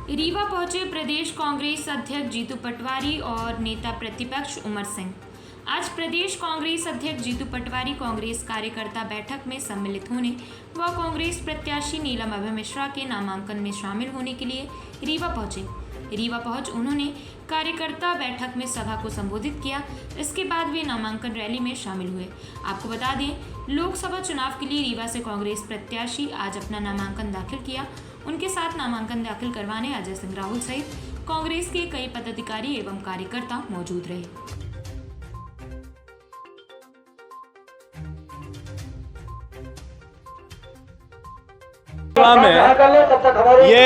रीवा पहुंचे प्रदेश कांग्रेस अध्यक्ष जीतू पटवारी और नेता प्रतिपक्ष उमर सिंह। आज प्रदेश कांग्रेस अध्यक्ष जीतू पटवारी कांग्रेस कार्यकर्ता बैठक में सम्मिलित होने व कांग्रेस प्रत्याशी नीलम अभय मिश्रा के नामांकन में शामिल होने के लिए रीवा पहुंचे। रीवा पहुंच उन्होंने कार्यकर्ता बैठक में सभा को संबोधित किया। इसके बाद वे नामांकन रैली में शामिल हुए। आपको बता दें, लोकसभा चुनाव के लिए रीवा से कांग्रेस प्रत्याशी आज अपना नामांकन दाखिल किया। उनके साथ नामांकन दाखिल करवाने अजय सिंह राहुल सहित कांग्रेस के कई पदाधिकारी एवं कार्यकर्ता मौजूद रहे। में ये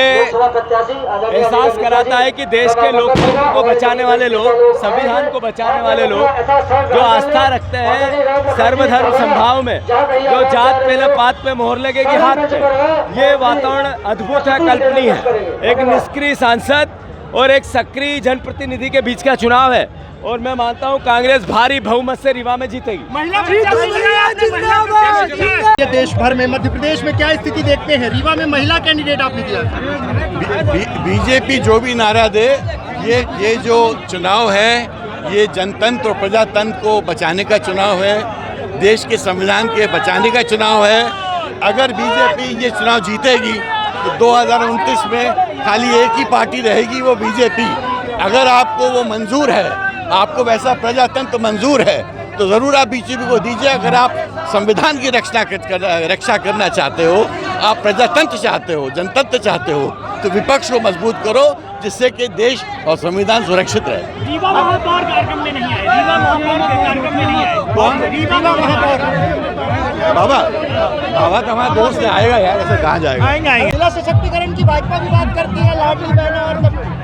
एहसास कराता है कि देश के लोकतंत्र को बचाने वाले लोग, संविधान को बचाने वाले लोग जो आस्था रखते हैं सर्वधर्म समभाव में, जो जात पे न पात पे मोहर लगेगी हाथ पे, ये वातावरण अद्भुत है, कल्पनीय है। एक निष्क्रिय सांसद और एक सक्रिय जनप्रतिनिधि के बीच का चुनाव है और मैं मानता हूं कांग्रेस भारी बहुमत से रीवा में जीतेगी। ये देश भर में, मध्य प्रदेश में क्या स्थिति देखते हैं? रीवा में महिला कैंडिडेट आपने दिया। बीजेपी जो भी नारा दे, ये जो चुनाव है ये जनतंत्र और प्रजातंत्र को बचाने का चुनाव है, देश के संविधान के बचाने का चुनाव है। अगर बीजेपी ये चुनाव जीतेगी तो 2029 में खाली एक ही पार्टी रहेगी, वो बीजेपी। अगर आपको वो मंजूर है, आपको वैसा प्रजातंत्र मंजूर है तो ज़रूर आप बीजेपी को दीजिए। अगर आप संविधान की रक्षा करना चाहते हो, आप प्रजातंत्र चाहते हो, जनतंत्र चाहते हो, तो विपक्ष को मजबूत करो जिससे कि देश और संविधान सुरक्षित रहे। रीवा महापौर कार्यक्रम में नहीं आए, रीवा महापौर के कार्यक्रम में नहीं आए। कौन? रीवा महापौर बाबा तो हमारा दोस्त आएगा यार, ऐसे कहाँ जाएगा? आएंगे। महिला सशक्तिकरण की भाजपा भी बात करती है, लाडली बहनों और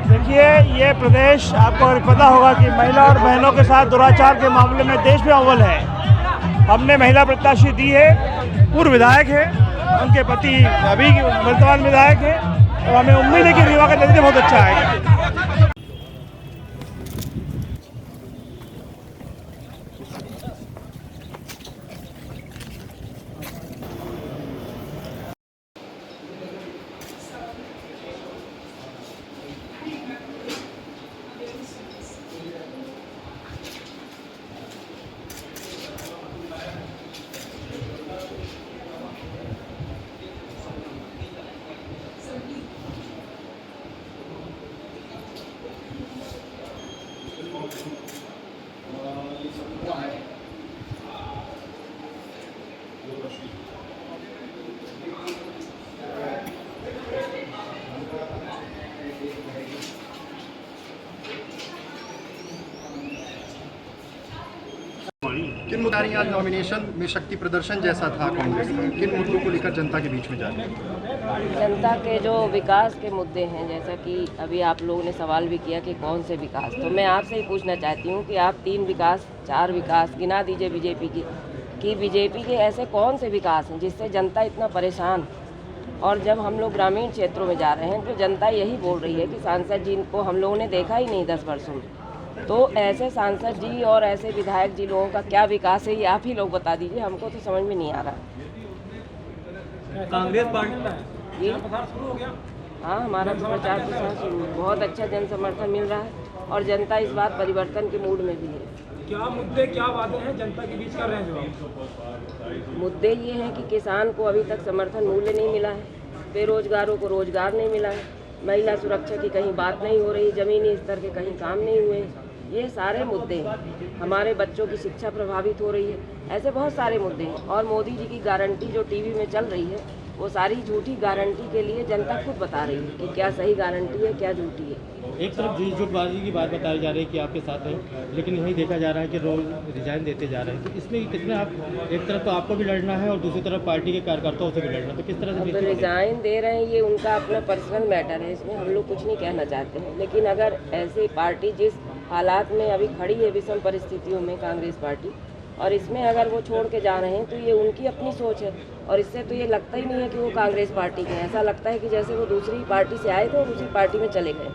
देखिए, ये प्रदेश आपको पता होगा कि महिला और बहनों के साथ दुराचार के मामले में देश में अव्वल है। हमने महिला प्रत्याशी दी है, पूर्व विधायक है, उनके पति अभी वर्तमान विधायक है और हमें उम्मीद है कि रीवा का नतीजा बहुत अच्छा आएगा। किन मुद्दों आज नॉमिनेशन में शक्ति प्रदर्शन जैसा था कांग्रेस का? किन मुद्दों को लेकर जनता के बीच में जा रहे हैं? जनता के जो विकास के मुद्दे हैं, जैसा कि अभी आप लोगों ने सवाल भी किया कि कौन से विकास, तो मैं आपसे ही पूछना चाहती हूँ कि आप 3 विकास 4 विकास गिना दीजिए बीजेपी की बीजेपी के ऐसे कौन से विकास हैं जिससे जनता इतना परेशान। और जब हम लोग ग्रामीण क्षेत्रों में जा रहे हैं तो जनता यही बोल रही है कि सांसद जी को हम लोगों ने देखा ही नहीं 10 वर्षों में। तो ऐसे सांसद जी और ऐसे विधायक जी लोगों का क्या विकास है, ये आप ही लोग बता दीजिए, हमको तो समझ में नहीं आ रहा। कांग्रेस पार्टी जी हाँ, हमारा तो प्रचार प्रसार शुरू है, बहुत अच्छा जन समर्थन मिल रहा है और जनता इस बार परिवर्तन के मूड में भी है। क्या मुद्दे, क्या बातें हैं जनता के बीच कर रहे हैं? मुद्दे ये हैं कि किसान को अभी तक समर्थन मूल्य नहीं मिला है, बेरोजगारों को रोजगार नहीं मिला है, महिला सुरक्षा की कहीं बात नहीं हो रही, ज़मीनी स्तर के कहीं काम नहीं हुए, ये सारे मुद्दे हैं। हमारे बच्चों की शिक्षा प्रभावित हो रही है, ऐसे बहुत सारे मुद्दे हैं। और मोदी जी की गारंटी जो टीवी में चल रही है, वो सारी झूठी गारंटी के लिए जनता खुद बता रही है कि क्या सही गारंटी है, क्या झूठी है। एक तरफ झूठबाजी की बात बताई जा रही है कि आपके साथ है, लेकिन यही देखा जा रहा है कि रोज रिजाइन देते जा रहे हैं। तो इसमें कितने आप, एक तरफ तो आपको भी लड़ना है और दूसरी तरफ पार्टी के कार्यकर्ताओं से भी लड़ना, तो किस तरह से रिजाइन दे रहे हैं, ये उनका अपना पर्सनल मैटर है, इसमें हम लोग कुछ नहीं कहना चाहते हैं। लेकिन अगर ऐसी पार्टी जिस हालात में अभी खड़ी है, विषम परिस्थितियों में कांग्रेस पार्टी, और इसमें अगर वो छोड़ के जा रहे हैं तो ये उनकी अपनी सोच है। और इससे तो ये लगता ही नहीं है कि वो कांग्रेस पार्टी के हैं, ऐसा लगता है कि जैसे वो दूसरी पार्टी से आए थे और उसी पार्टी में चले गए।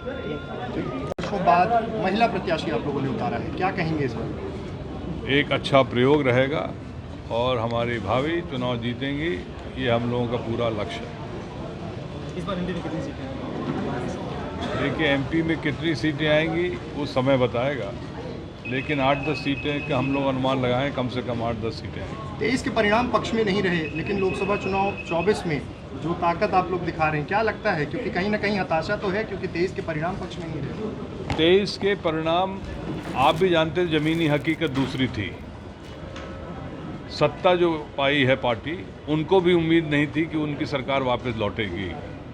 वर्षों बाद महिला प्रत्याशी आप लोगों ने उतारा है, क्या कहेंगे इस पर? एक अच्छा प्रयोग रहेगा और हमारी भावी चुनाव जीतेंगी, ये हम लोगों का पूरा लक्ष्य है। इस बार हिंदी में कितनी सीटें हैं? देखिए एमपी में कितनी सीटें आएंगी वो समय बताएगा, लेकिन 8-10 सीटें का हम लोग अनुमान लगाएं, कम से कम 8-10 सीटें आएंगी। 23 के परिणाम पक्ष में नहीं रहे, लेकिन लोकसभा चुनाव 24 में जो ताकत आप लोग दिखा रहे हैं, क्या लगता है? क्योंकि कहीं ना कहीं हताशा तो है, क्योंकि 23 के परिणाम पक्ष में नहीं रहे। 23 के परिणाम आप भी जानते हैं, ज़मीनी हकीकत दूसरी थी। सत्ता जो पाई है पार्टी, उनको भी उम्मीद नहीं थी कि उनकी सरकार वापस लौटेगी।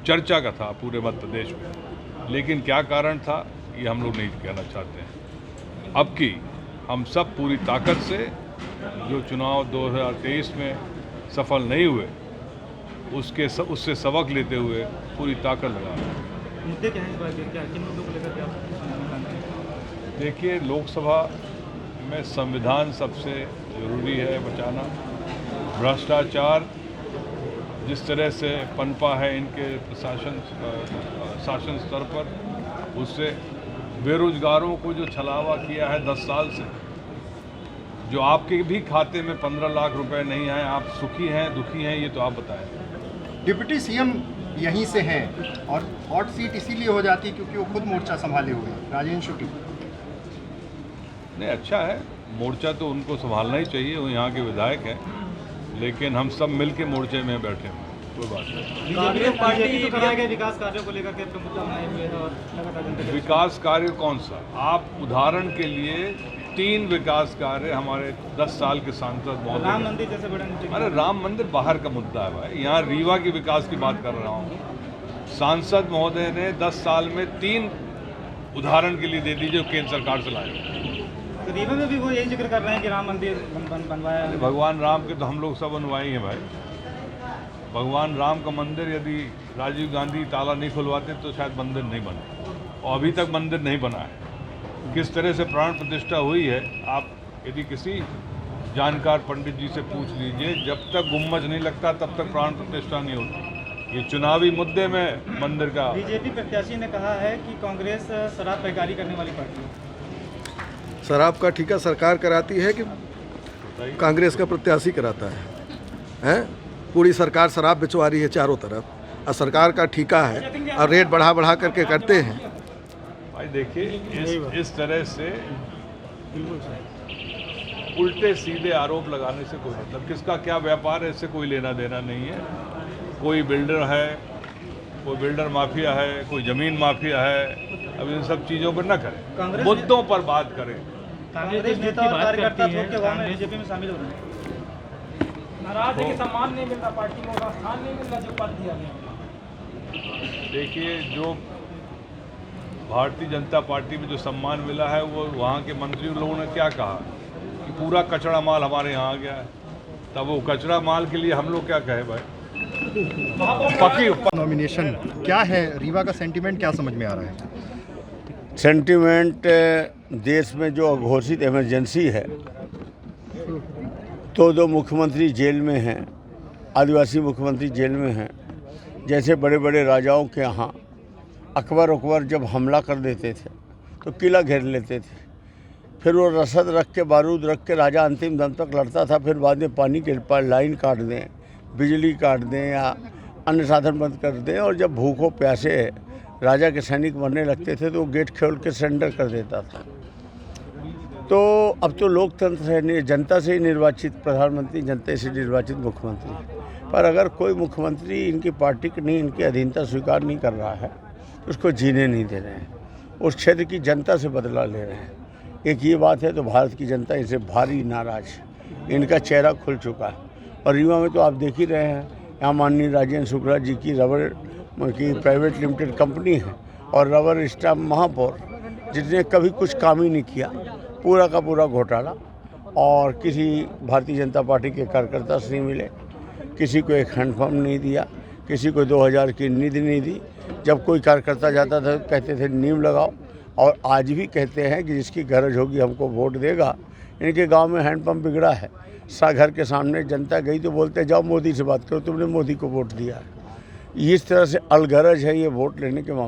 चर्चा का था पूरे मध्य प्रदेश में, लेकिन क्या कारण था ये हम लोग नहीं कहना चाहते हैं। अब की हम सब पूरी ताकत से जो चुनाव 2023 में सफल नहीं हुए उससे सबक लेते हुए पूरी ताकत लगा रहे हैं। मुद्दे क्या हैं इस बार के? क्या किन मुद्दों को लेकर के आप? देखिए लोकसभा में संविधान सबसे ज़रूरी है बचाना। भ्रष्टाचार जिस तरह से पनपा है इनके शासन स्तर पर, उससे बेरोजगारों को जो छलावा किया है 10 साल से, जो आपके भी खाते में 15 लाख रुपए नहीं आए, आप सुखी हैं दुखी हैं ये तो आप बताएं। डिप्टी सीएम यहीं से हैं और हॉट सीट इसीलिए हो जाती है क्योंकि वो खुद मोर्चा संभाले हुए हैं, राजेंद्र शुक्ल। नहीं, अच्छा है, मोर्चा तो उनको संभालना ही चाहिए, वो यहाँ के विधायक हैं, लेकिन हम सब मिल के मोर्चे में बैठे हैं, कोई बात नहीं। कांग्रेस पार्टी तो कराए गए विकास कार्यों को लेकर के अपना मुद्दा बनाए हुए हैं और लगातार विकास कार्य कौन सा? आप उदाहरण के लिए 3 विकास कार्य हमारे 10 साल के सांसद राम महोदय। मंदिर जैसे बड़े मुद्दे। अरे राम मंदिर बाहर का मुद्दा है भाई, यहाँ रीवा के विकास की बात कर रहा हूँ। सांसद महोदय ने 10 साल में 3 उदाहरण के लिए दे दीजिए केंद्र सरकार से लाए। तो रीवा में भी वो यही जिक्र कर रहे हैं कि राम मंदिर बनवाया है। भगवान राम के तो हम लोग सब बनवाए हैं भाई। भगवान राम का मंदिर यदि राजीव गांधी ताला नहीं खुलवाते तो शायद मंदिर नहीं बना, और अभी तक मंदिर नहीं बना है। किस तरह से प्राण प्रतिष्ठा हुई है, आप यदि किसी जानकार पंडित जी से पूछ लीजिए, जब तक गुम्बज नहीं लगता तब तक प्राण प्रतिष्ठा नहीं होती। ये चुनावी मुद्दे में मंदिर का। बीजेपी प्रत्याशी ने कहा है कि कांग्रेस शराब पैकारी करने वाली पार्टी है। शराब का ठेका सरकार कराती है कि कांग्रेस का प्रत्याशी कराता है? पूरी सरकार शराब बिचवा रही है चारों तरफ, और सरकार का ठेका है और रेट बढ़ा बढ़ा करके करते हैं। भाई देखिए इस तरह से उल्टे सीधे आरोप लगाने से कोई मतलब, किसका क्या व्यापार है इससे कोई लेना देना नहीं है। कोई बिल्डर है, कोई बिल्डर माफिया है, कोई ज़मीन माफिया है, अब इन सब चीज़ों पर न करें, मुद्दों पर बात करें। कांग्रेस नेता और कार्यकर्ता छोड़ के वहाँ बीजेपी में शामिल हो रहे हैं। नाराज है कि सम्मान नहीं मिल रहा, पार्टी को स्थान नहीं मिल रहा जो पद दिया गया। देखिए जो भारतीय जनता पार्टी में जो सम्मान मिला है वो वहाँ के मंत्री लोगों ने क्या कहा कि पूरा कचरा माल हमारे यहाँ आ गया है, तब वो कचरा माल के लिए हम लोग क्या कहें भाई। पकी नॉमिनेशन क्या है, रीवा का सेंटीमेंट क्या समझ में आ रहा है? सेंटीमेंट देश में जो घोषित इमरजेंसी है, तो 2 मुख्यमंत्री जेल में हैं, आदिवासी मुख्यमंत्री जेल में हैं। जैसे बड़े बड़े राजाओं के यहाँ अकबर जब हमला कर देते थे तो किला घेर लेते थे, फिर वो रसद रख के बारूद रख के राजा अंतिम दम तक लड़ता था, फिर बाद में पानी के लाइन काट दें, बिजली काट दें या अन्य साधन बंद कर दें, और जब भूखों प्यासे राजा के सैनिक मरने लगते थे तो वो गेट खोल के सरेंडर कर देता था। तो अब तो लोकतंत्र है, जनता से ही निर्वाचित प्रधानमंत्री, जनता से निर्वाचित मुख्यमंत्री। पर अगर कोई मुख्यमंत्री इनकी पार्टी की नहीं, इनकी अधीनता स्वीकार नहीं कर रहा है, उसको जीने नहीं दे रहे हैं, उस क्षेत्र की जनता से बदला ले रहे हैं। एक ये बात है, तो भारत की जनता इनसे भारी नाराज है, इनका चेहरा खुल चुका है। और रीवा में तो आप देख ही रहे हैं, यहाँ माननीय राजेंद्र शुक्ला जी की रबर की प्राइवेट लिमिटेड कंपनी है, और रबर स्टाम्प महापौर जिसने कभी कुछ काम ही नहीं किया, पूरा का पूरा घोटाला। और किसी भारतीय जनता पार्टी के कार्यकर्ता से नहीं मिले, किसी को एक हैंडपम्प नहीं दिया, किसी को 2000 की निधि नहीं दी। जब कोई कार्यकर्ता जाता था तो कहते थे नींव लगाओ, और आज भी कहते हैं कि जिसकी गरज होगी हमको वोट देगा। इनके गांव में हैंडपम्प बिगड़ा है, घर के सामने जनता गई तो बोलते जाओ मोदी से बात करो, तुमने मोदी को वोट दिया है। इस तरह से अलगरज है ये वोट लेने के मामले।